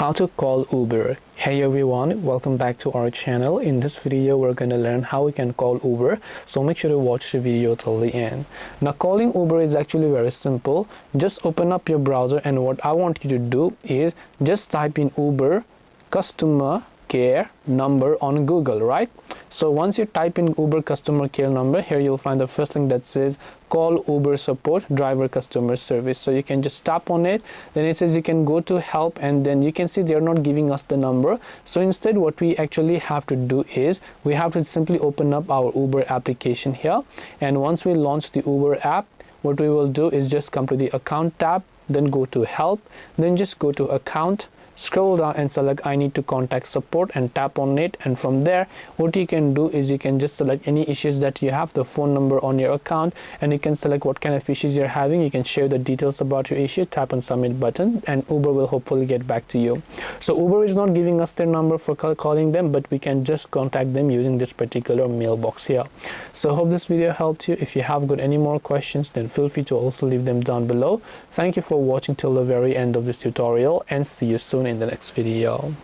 How to call Uber. Hey everyone, welcome back to our channel. In this video we're going to learn how we can call Uber, so make sure to watch the video till the end. Now calling Uber is actually very simple. Just open up your browser, and what I want you to do is just type in Uber customer care number on Google, right? So once you type in Uber customer care number, here you'll find the first link that says call Uber support driver customer service. So you can just tap on it, then it says you can go to help, and then you can see they're not giving us the number. So instead what we actually have to do is we have to simply open up our Uber application here, and once we launch the Uber app, what we will do is just come to the account tab, then go to help, then just go to account, scroll down and select I need to contact support and tap on it. And from there what you can do is you can just select any issues that you have, the phone number on your account, and you can select what kind of issues you're having. You can share the details about your issue, tap on submit button, and Uber will hopefully get back to you. So Uber is not giving us their number for calling them, but we can just contact them using this particular mailbox here. So hope this video helped you. If you have got any more questions, then feel free to also leave them down below. Thank you for watching till the very end of this tutorial, and see you soon in the next video.